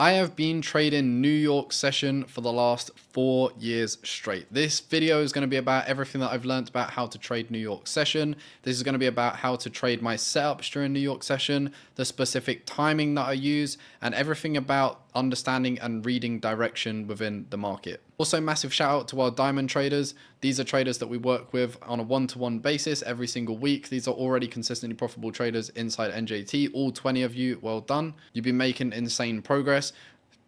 I have been trading New York session for the last 4 years straight. This video is going to be about everything that I've learned about how to trade New York session. This is going to be about how to trade my setups during New York session, the specific timing that I use, and everything about understanding and reading direction within the market. Also, massive shout out to our diamond traders. These are traders that we work with on a one-to-one basis every single week. These are already consistently profitable traders inside NJT. All 20 of you, well done. You've been making insane progress.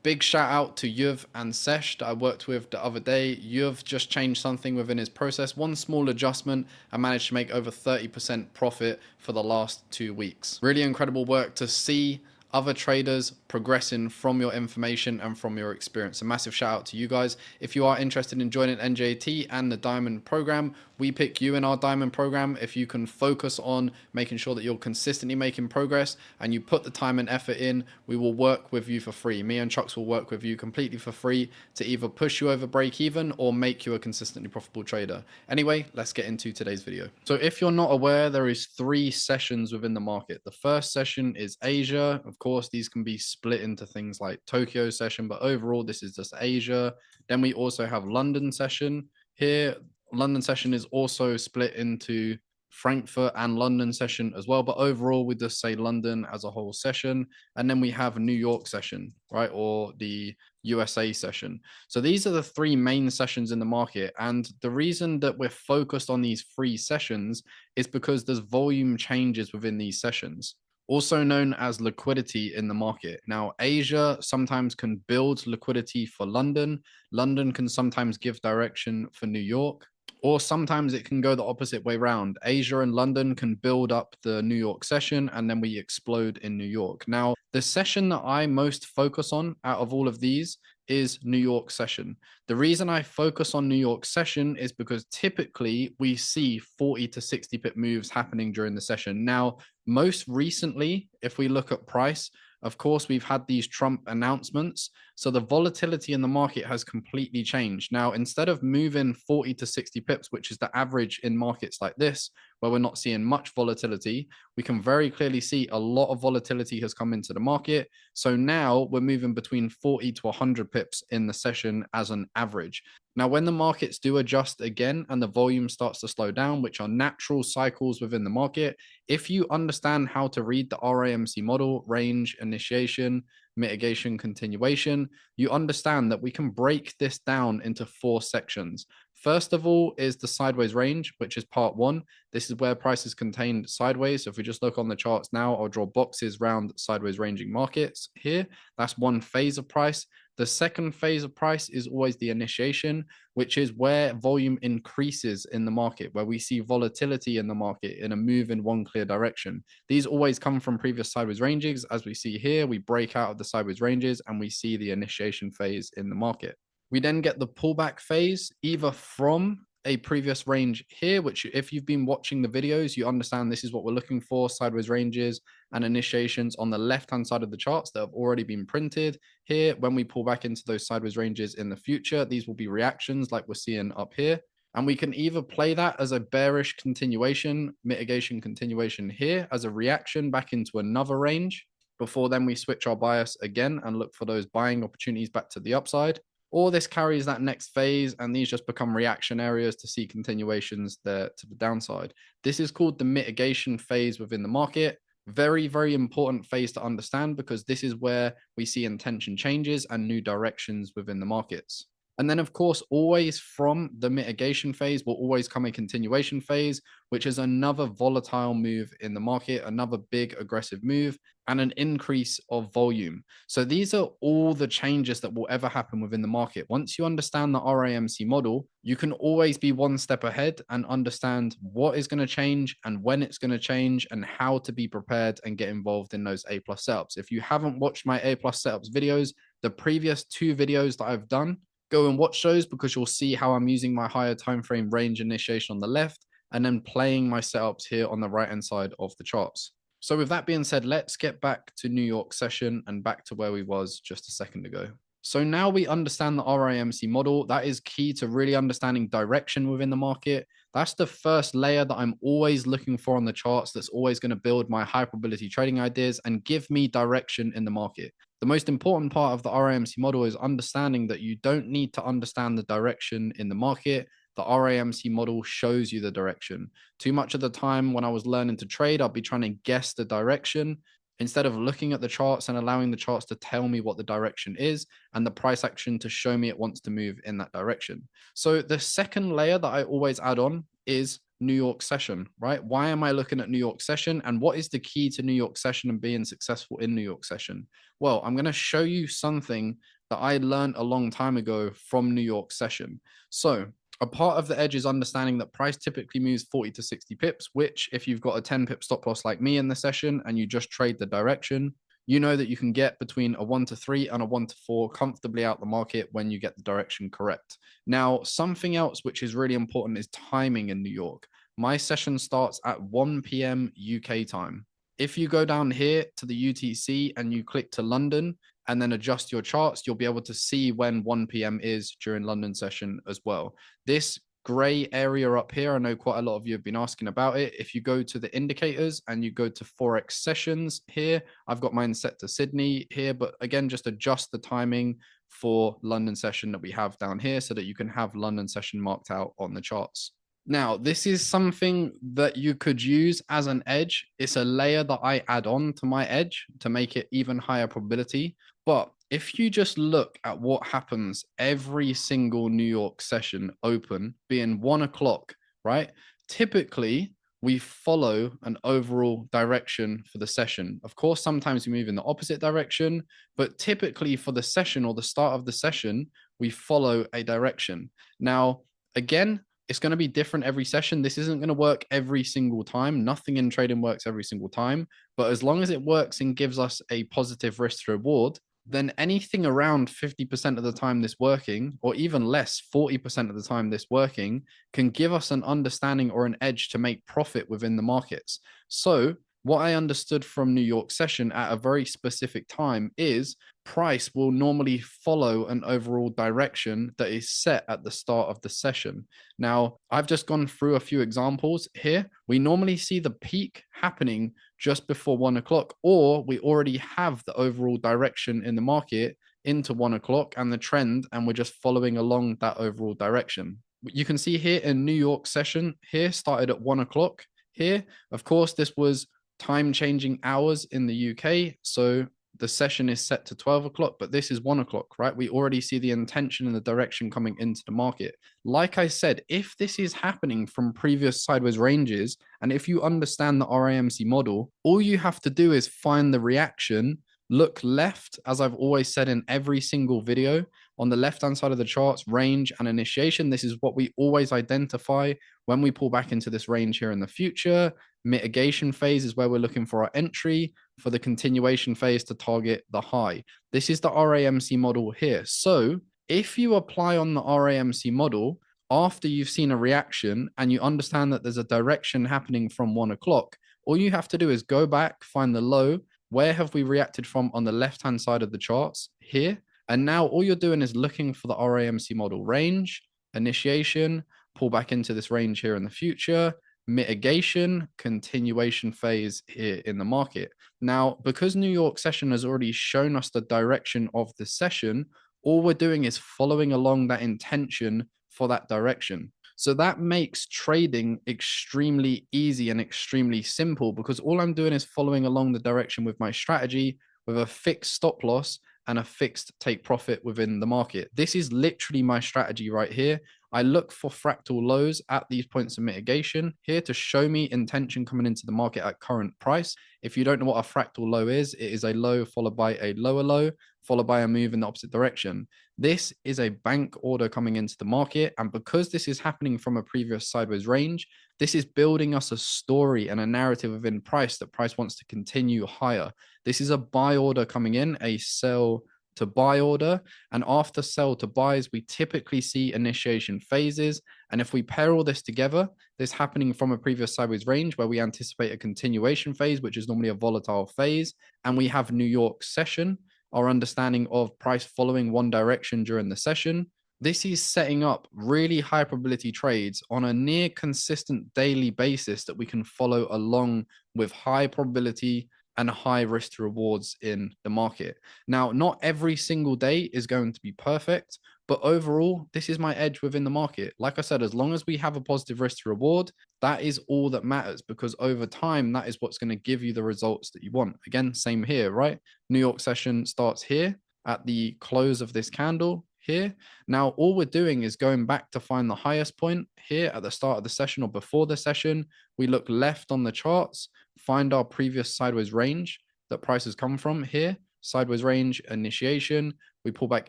Big shout out to Yuv and Sesh that I worked with the other day. Yuv just changed something within his process, one small adjustment, and managed to make over 30% profit for the last 2 weeks. Really incredible work to see other traders progressing from your information and from your experience. A massive shout out to you guys. If you are interested in joining NJT and the Diamond program, we pick you in our Diamond program. If you can focus on making sure that you're consistently making progress and you put the time and effort in, we will work with you for free. Me and Chucks will work with you completely for free to either push you over break even or make you a consistently profitable trader. Anyway, let's get into today's video. So if you're not aware, there is 3 sessions within the market. The first session is Asia. Of course, these can be split into things like Tokyo session, but overall this is just Asia. Then we also have London session here. London session is also split into Frankfurt and London session as well, but overall we just say London as a whole session. And then we have New York session, right, or the USA session. So these are the 3 main sessions in the market, and the reason that we're focused on these 3 sessions is because there's volume changes within these sessions, also known as liquidity in the market. Now, Asia sometimes can build liquidity for London. London can sometimes give direction for New York, or sometimes it can go the opposite way around. Asia and London can build up the New York session and then we explode in New York. Now, the session that I most focus on out of all of these is New York session. The reason I focus on New York session is because typically we see 40 to 60 pip moves happening during the session. Now, most recently, if we look at price, of course, we've had these Trump announcements. So the volatility in the market has completely changed. Now, instead of moving 40 to 60 pips, which is the average in markets like this, where we're not seeing much volatility, we can very clearly see a lot of volatility has come into the market. So now we're moving between 40 to 100 pips in the session as an average. Now, when the markets do adjust again and the volume starts to slow down, which are natural cycles within the market, if you understand how to read the RAMC model, range, initiation, mitigation, continuation, you understand that we can break this down into 4 sections. First of all is the sideways range, which is part 1. This is where price is contained sideways. So if we just look on the charts now, I'll draw boxes around sideways ranging markets here. That's one phase of price. The second phase of price is always the initiation, which is where volume increases in the market, where we see volatility in the market in a move in one clear direction. These always come from previous sideways ranges. As we see here, we break out of the sideways ranges and we see the initiation phase in the market. We then get the pullback phase, either from a previous range here, which if you've been watching the videos, you understand this is what we're looking for, sideways ranges and initiations on the left-hand side of the charts that have already been printed here. When we pull back into those sideways ranges in the future, these will be reactions like we're seeing up here. And we can either play that as a bearish continuation, mitigation continuation here as a reaction back into another range. Before then we switch our bias again and look for those buying opportunities back to the upside. Or this carries that next phase and these just become reaction areas to see continuations there to the downside. This is called the mitigation phase within the market. Very, very important phase to understand because this is where we see intention changes and new directions within the markets. And then, of course, always from the mitigation phase will always come a continuation phase, which is another volatile move in the market, another big aggressive move, and an increase of volume. So these are all the changes that will ever happen within the market. Once you understand the RAMC model, you can always be one step ahead and understand what is going to change and when it's going to change and how to be prepared and get involved in those A+ setups. If you haven't watched my A+ setups videos, the previous 2 videos that I've done, go and watch those because you'll see how I'm using my higher time frame range initiation on the left and then playing my setups here on the right hand side of the charts. So with that being said, let's get back to New York session and back to where we was just a second ago. So now we understand the RAMC model. That is key to really understanding direction within the market. That's the first layer that I'm always looking for on the charts. That's always going to build my high probability trading ideas and give me direction in the market. The most important part of the RAMC model is understanding that you don't need to understand the direction in the market. The RAMC model shows you the direction. Too much of the time when I was learning to trade, I'd be trying to guess the direction instead of looking at the charts and allowing the charts to tell me what the direction is and the price action to show me it wants to move in that direction. So the second layer that I always add on is New York session, right? Why am I looking at New York session, and what is the key to New York session and being successful in New York session? Well, I'm going to show you something that I learned a long time ago from New York session. So a part of the edge is understanding that price typically moves 40 to 60 pips, which if you've got a 10 pip stop loss like me in the session and you just trade the direction, you know that you can get between a 1 to 3 and a 1 to 4 comfortably out the market when you get the direction correct. Now, something else which is really important is timing in New York. My session starts at 1 p.m. UK time. If you go down here to the UTC and you click to London and then adjust your charts, you'll be able to see when 1 p.m. is during London session as well. This gray area up here, I know quite a lot of you have been asking about it. If you go to the indicators and you go to Forex sessions here, I've got mine set to Sydney here, but again, just adjust the timing for London session that we have down here so that you can have London session marked out on the charts. Now, this is something that you could use as an edge. It's a layer that I add on to my edge to make it even higher probability. But if you just look at what happens every single New York session open, being 1 o'clock, right? Typically, we follow an overall direction for the session. Of course, sometimes we move in the opposite direction, but typically for the session or the start of the session, we follow a direction. Now, again, it's going to be different every session. This isn't going to work every single time. Nothing in trading works every single time. But as long as it works and gives us a positive risk to reward, then anything around 50% of the time this working, or even less, 40% of the time this working, can give us an understanding or an edge to make profit within the markets. So what I understood from New York session at a very specific time is price will normally follow an overall direction that is set at the start of the session. Now, I've just gone through a few examples here. We normally see the peak happening just before 1 o'clock, or we already have the overall direction in the market into 1 o'clock and the trend, and we're just following along that overall direction. You can see here in New York session here started at 1 o'clock here. Of course, this was time changing hours in the UK. So the session is set to 12 o'clock, but this is 1 o'clock, right? We already see the intention and the direction coming into the market. Like I said, if this is happening from previous sideways ranges, and if you understand the RAMC model, all you have to do is find the reaction, look left, as I've always said in every single video, on the left-hand side of the charts, range and initiation. This is what we always identify when we pull back into this range here in the future. Mitigation phase is where we're looking for our entry, for the continuation phase to target the high. This is the RAMC model here. So if you apply on the RAMC model after you've seen a reaction and you understand that there's a direction happening from 1 o'clock, all you have to do is go back, find the low. Where have we reacted from on the left-hand side of the charts here? And now all you're doing is looking for the RAMC model range, initiation, pull back into this range here in the future, mitigation, continuation phase here in the market. Now, because New York session has already shown us the direction of the session, all we're doing is following along that intention for that direction. So that makes trading extremely easy and extremely simple because all I'm doing is following along the direction with my strategy with a fixed stop loss and a fixed take profit within the market. This is literally my strategy right here. I look for fractal lows at these points of mitigation here to show me intention coming into the market at current price. If you don't know what a fractal low is, it is a low followed by a lower low, followed by a move in the opposite direction. This is a bank order coming into the market. And because this is happening from a previous sideways range, this is building us a story and a narrative within price that price wants to continue higher. This is a buy order coming in, a sell to buy order. And after sell to buys, we typically see initiation phases. And if we pair all this together, this happening from a previous sideways range where we anticipate a continuation phase, which is normally a volatile phase, and we have New York session, our understanding of price following one direction during the session. This is setting up really high probability trades on a near consistent daily basis that we can follow along with high probability and high risk to rewards in the market. Now, not every single day is going to be perfect, but overall, this is my edge within the market. Like I said, as long as we have a positive risk to reward, that is all that matters, because over time, that is what's going to give you the results that you want. Again, same here, right? New York session starts here at the close of this candle here. Now, all we're doing is going back to find the highest point here at the start of the session or before the session. We look left on the charts, find our previous sideways range that prices come from here, sideways range initiation. We pull back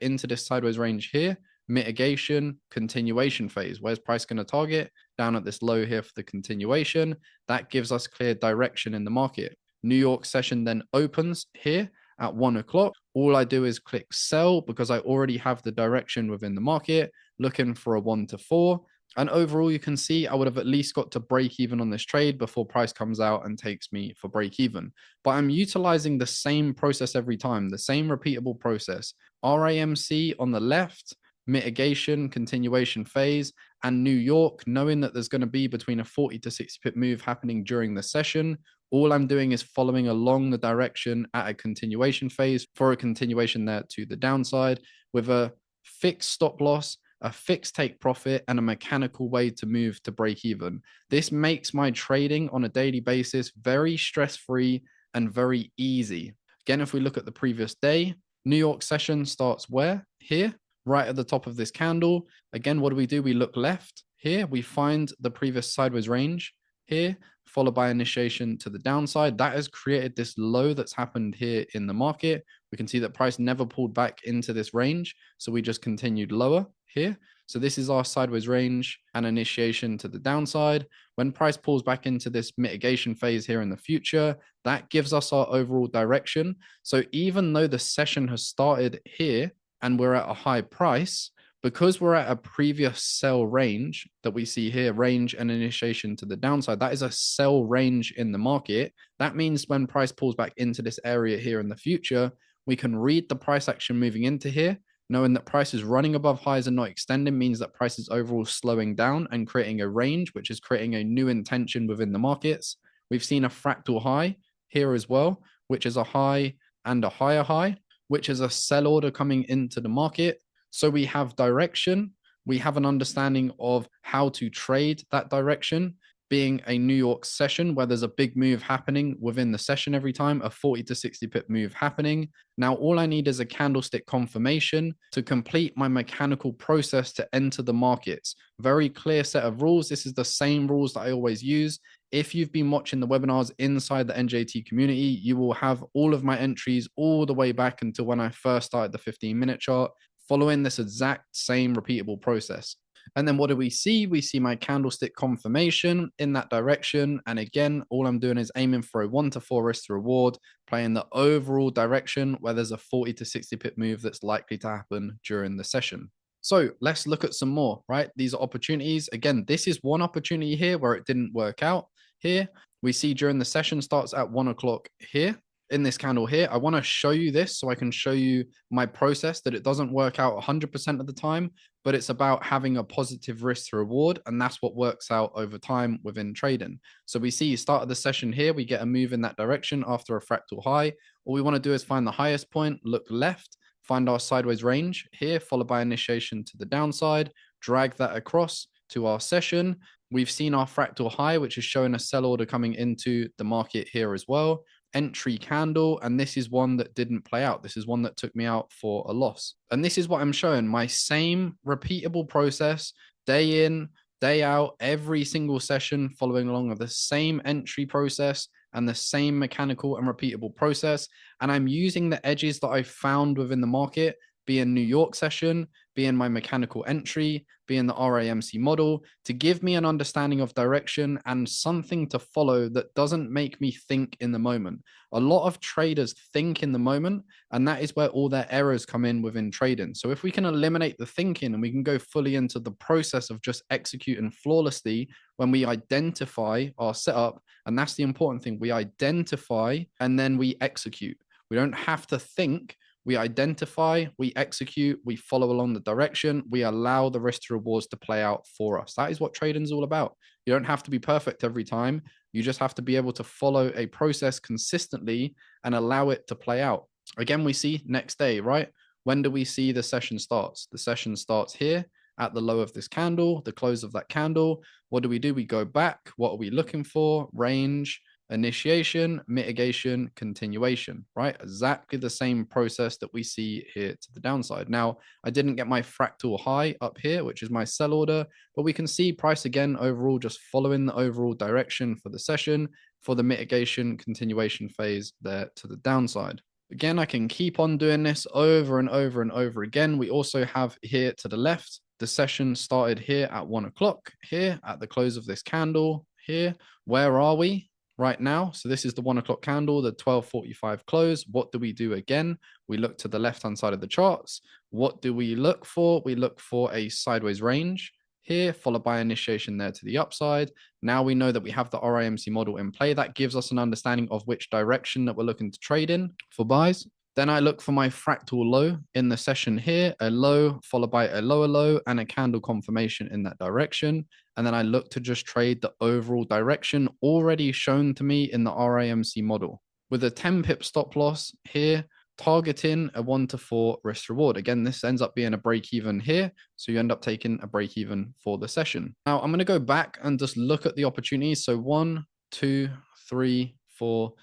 into this sideways range here, mitigation, continuation phase. Where's price going to target? Down at this low here for the continuation. That gives us clear direction in the market. New York session then opens here at 1 o'clock. All I do is click sell because I already have the direction within the market, looking for a 1 to 4. And overall, you can see I would have at least got to break even on this trade before price comes out and takes me for break even. But I'm utilizing the same process every time, the same repeatable process. RAMC on the left, mitigation, continuation phase, and New York, knowing that there's going to be between a 40 to 60 pip move happening during the session. All I'm doing is following along the direction at a continuation phase for a continuation there to the downside with a fixed stop loss, a fixed take profit, and a mechanical way to move to break even. This makes my trading on a daily basis very stress-free and very easy. Again, if we look at the previous day, New York session starts where? Here, right at the top of this candle. Again, what do? We look left here. We find the previous sideways range here, followed by initiation to the downside. That has created this low that's happened here in the market. We can see that price never pulled back into this range, so we just continued lower here. So this is our sideways range and initiation to the downside. When price pulls back into this mitigation phase here in the future, that gives us our overall direction. So even though the session has started here and we're at a high price, because we're at a previous sell range that we see here, range and initiation to the downside, that is a sell range in the market. That means when price pulls back into this area here in the future, we can read the price action moving into here, knowing that price is running above highs and not extending means that price is overall slowing down and creating a range, which is creating a new intention within the markets. We've seen a fractal high here as well, which is a high and a higher high, which is a sell order coming into the market. So we have direction. We have an understanding of how to trade that direction, being a New York session where there's a big move happening within the session every time, a 40 to 60 pip move happening. Now, all I need is a candlestick confirmation to complete my mechanical process to enter the markets. Very clear set of rules. This is the same rules that I always use. If you've been watching the webinars inside the NJT community, you will have all of my entries all the way back until when I first started the 15-minute chart, following this exact same repeatable process. And then what do we see? We see my candlestick confirmation in that direction. And again, all I'm doing is aiming for a 1 to 4 risk to reward, playing the overall direction where there's a 40 to 60 pip move that's likely to happen during the session. So let's look at some more, right? These are opportunities. Again, this is one opportunity here where it didn't work out here. We see during the session starts at 1 o'clock here. In this candle here, I want to show you this so I can show you my process, that it doesn't work out 100% of the time, but it's about having a positive risk to reward. And that's what works out over time within trading. So we see start of the session here, we get a move in that direction after a fractal high. All we want to do is find the highest point, look left, find our sideways range here, followed by initiation to the downside, drag that across to our session. We've seen our fractal high, which is showing a sell order coming into the market here as well. Entry candle, and this is one that didn't play out. This is one that took me out for a loss. And this is what I'm showing, my same repeatable process, day in, day out, every single session, following along with the same entry process and the same mechanical and repeatable process. And I'm using the edges that I found within the market, being New York session, being my mechanical entry, being the RAMC model, to give me an understanding of direction and something to follow that doesn't make me think in the moment. A lot of traders think in the moment, and that is where all their errors come in within trading. So if we can eliminate the thinking and we can go fully into the process of just executing flawlessly when we identify our setup, and that's the important thing, we identify and then we execute. We don't have to think. We identify, we execute, we follow along the direction, we allow the risk to rewards to play out for us. That is what trading is all about. You don't have to be perfect every time. You just have to be able to follow a process consistently and allow it to play out. Again, we see next day, right? When do we see the session starts? The session starts here at the low of this candle, the close of that candle. What do? We go back. What are we looking for? Range, initiation, mitigation, continuation, right? Exactly the same process that we see here to the downside. Now, I didn't get my fractal high up here, which is my sell order, but we can see price again overall just following the overall direction for the session for the mitigation continuation phase there to the downside. Again, I can keep on doing this over and over and over again. We also have here to the left, the session started here at 1 o'clock, here at the close of this candle here. Where are we right now? So this is the 1 o'clock candle, the 12:45 close. What do we do again? We look to the left-hand side of the charts. What do we look for? We look for a sideways range here, followed by initiation there to the upside. Now we know that we have the RIMC model in play. That gives us an understanding of which direction that we're looking to trade in for buys. Then I look for my fractal low in the session here, a low followed by a lower low and a candle confirmation in that direction. And then I look to just trade the overall direction already shown to me in the RIMC model with a 10 pip stop loss here, targeting a 1 to 4 risk reward. Again, this ends up being a break even here. So you end up taking a break even for the session. Now I'm going to go back and just look at the opportunities. So 1, 2, 3, 4,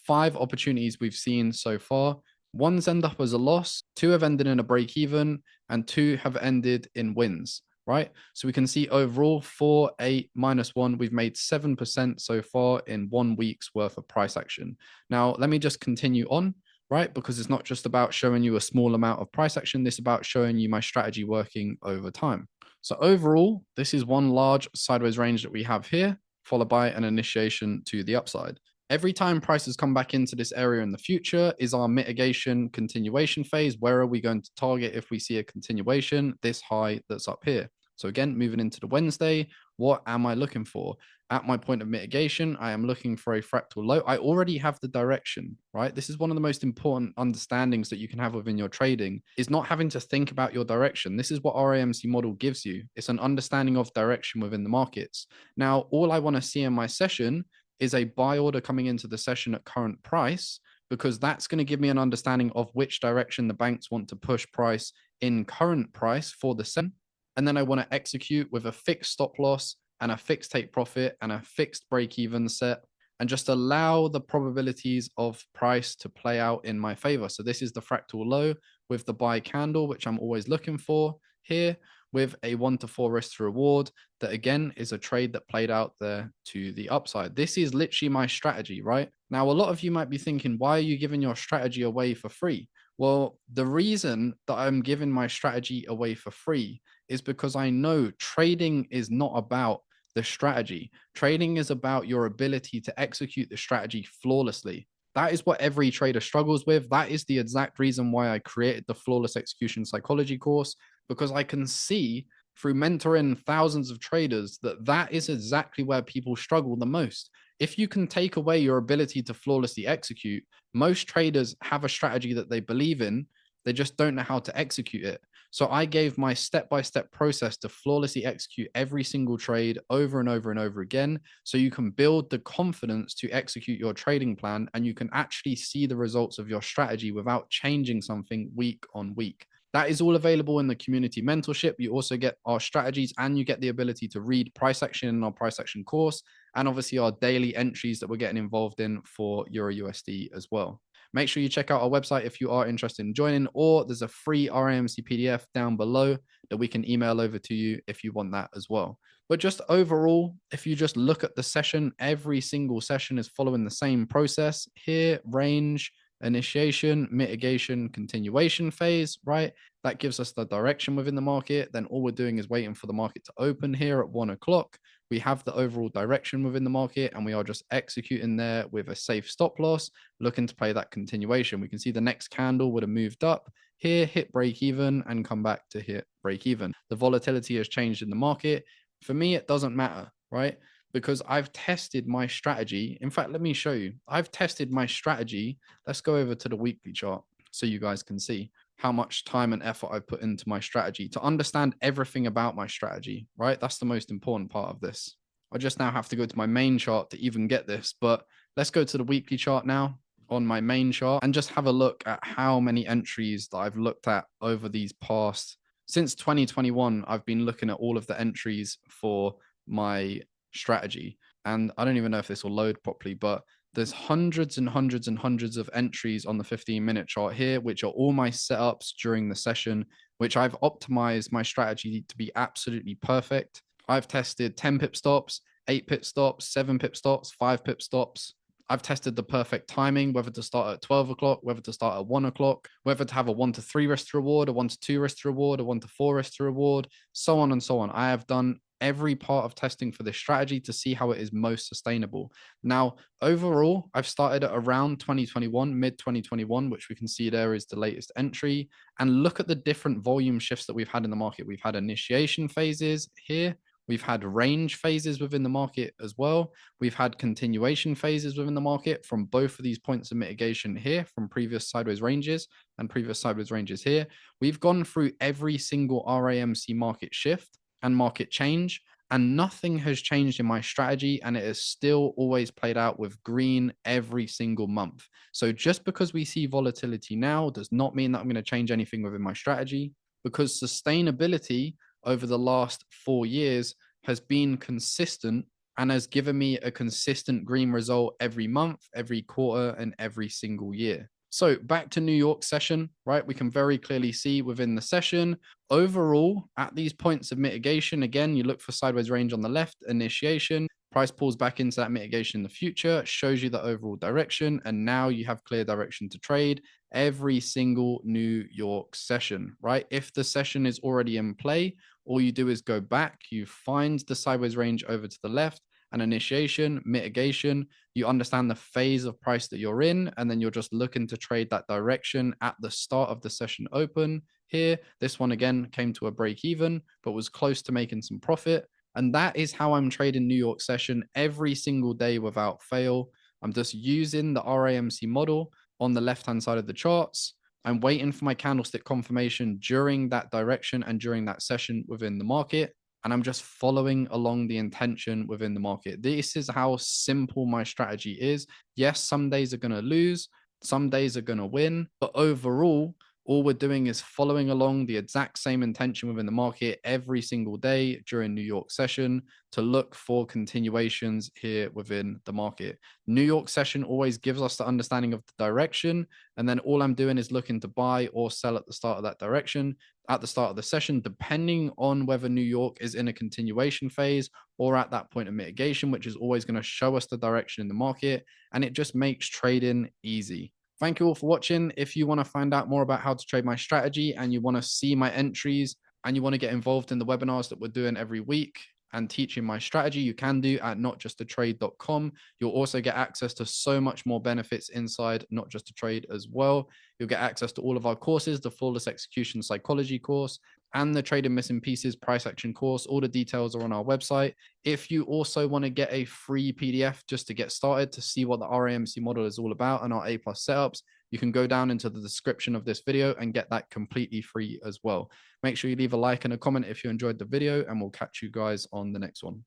5 opportunities we've seen so far. One's end up as a loss, 2 have ended in a break even, and 2 have ended in wins, right? So we can see overall 4, 8, -1, we've made 7% so far in 1 week's worth of price action. Now, let me just continue on, right? Because it's not just about showing you a small amount of price action. This is about showing you my strategy working over time. So overall, this is one large sideways range that we have here, followed by an initiation to the upside. Every time prices come back into this area in the future is our mitigation continuation phase. Where are we going to target if we see a continuation, this high that's up here? So again, moving into the Wednesday, what am I looking for? At my point of mitigation, I am looking for a fractal low. I already have the direction, right? This is one of the most important understandings that you can have within your trading, is not having to think about your direction. This is what RAMC model gives you. It's an understanding of direction within the markets. Now, all I want to see in my session is a buy order coming into the session at current price, because that's going to give me an understanding of which direction the banks want to push price in current price for the session. And then I want to execute with a fixed stop loss and a fixed take profit and a fixed break even set, and just allow the probabilities of price to play out in my favor. So this is the fractal low with the buy candle, which I'm always looking for here, with a 1 to 4 risk to reward. That again is a trade that played out there to the upside. This is literally my strategy, right? Now, a lot of you might be thinking, why are you giving your strategy away for free? Well, the reason that I'm giving my strategy away for free is because I know trading is not about the strategy. Trading is about your ability to execute the strategy flawlessly. That is what every trader struggles with. That is the exact reason why I created the Flawless Execution Psychology course, because I can see through mentoring thousands of traders that that is exactly where people struggle the most. If you can take away your ability to flawlessly execute, most traders have a strategy that they believe in, they just don't know how to execute it. So I gave my step-by-step process to flawlessly execute every single trade over and over and over again, so you can build the confidence to execute your trading plan and you can actually see the results of your strategy without changing something week on week. That is all available in the community mentorship. You also get our strategies and you get the ability to read price action in our price action course, and obviously our daily entries that we're getting involved in for Euro USD as well. Make sure you check out our website if you are interested in joining, or there's a free RAMC PDF down below that we can email over to you if you want that as well. But just overall, if you just look at the session, every single session is following the same process here: range, initiation, mitigation, continuation phase, right? That gives us the direction within the market. Then all we're doing is waiting for the market to open here at 1 o'clock. We have the overall direction within the market and we are just executing there with a safe stop loss, looking to play that continuation. We can see the next candle would have moved up here, hit break even, and come back to hit break even. The volatility has changed in the market. For me, it doesn't matter, right? Because I've tested my strategy. In fact, let me show you. I've tested my strategy. Let's go over to the weekly chart so you guys can see how much time and effort I put into my strategy to understand everything about my strategy, right? That's the most important part of this. I just now have to go to my main chart to even get this. But let's go to the weekly chart now on my main chart and just have a look at how many entries that I've looked at over these past, since 2021. I've been looking at all of the entries for my strategy. And I don't even know if this will load properly, but there's hundreds and hundreds and hundreds of entries on the 15-minute chart here, which are all my setups during the session, which I've optimized my strategy to be absolutely perfect. I've tested 10 pip stops, 8 pip stops, 7 pip stops, 5 pip stops. I've tested the perfect timing, whether to start at 12 o'clock, whether to start at 1 o'clock, whether to have a 1 to 3 risk to reward, a 1 to 2 risk to reward, a 1 to 4 risk to reward, so on and so on. I have done every part of testing for this strategy to see how it is most sustainable. Now, overall, I've started at around 2021, mid 2021, which we can see there is the latest entry. And look at the different volume shifts that we've had in the market. We've had initiation phases here. We've had range phases within the market as well. We've had continuation phases within the market from both of these points of mitigation here, from previous sideways ranges and previous sideways ranges here. We've gone through every single RAMC market shift and market change, and nothing has changed in my strategy, and it has still always played out with green every single month. So just because we see volatility now does not mean that I'm going to change anything within my strategy, because sustainability over the last 4 years has been consistent and has given me a consistent green result every month, every quarter, and every single year. So back to New York session, right? We can very clearly see within the session, overall, at these points of mitigation, again, you look for sideways range on the left, initiation, price pulls back into that mitigation in the future, shows you the overall direction, and now you have clear direction to trade every single New York session, right? If the session is already in play, all you do is go back, you find the sideways range over to the left, and initiation, mitigation, you understand the phase of price that you're in, and then you're just looking to trade that direction at the start of the session open. Here, this one again came to a break even, but was close to making some profit. And that is how I'm trading New York session every single day without fail. I'm just using the RAMC model on the left-hand side of the charts. I'm waiting for my candlestick confirmation during that direction and during that session within the market. And I'm just following along the intention within the market. This is how simple my strategy is. Yes, some days are going to lose, some days are going to win, but overall, all we're doing is following along the exact same intention within the market every single day during New York session to look for continuations here within the market. New York session always gives us the understanding of the direction, and then all I'm doing is looking to buy or sell at the start of that direction, at the start of the session, depending on whether New York is in a continuation phase or at that point of mitigation, which is always going to show us the direction in the market, and it just makes trading easy. Thank you all for watching. If you want to find out more about how to trade my strategy and you want to see my entries and you want to get involved in the webinars that we're doing every week and teaching my strategy, you can do at notjustatrade.com. You'll also get access to so much more benefits inside Not Just a Trade as well. You'll get access to all of our courses, the Flawless Execution Psychology course and the Trading Missing Pieces price action course. All the details are on our website. If you also want to get a free PDF just to get started to see what the RAMC model is all about and our A+ setups, you can go down into the description of this video and get that completely free as well. Make sure you leave a like and a comment if you enjoyed the video, and we'll catch you guys on the next one.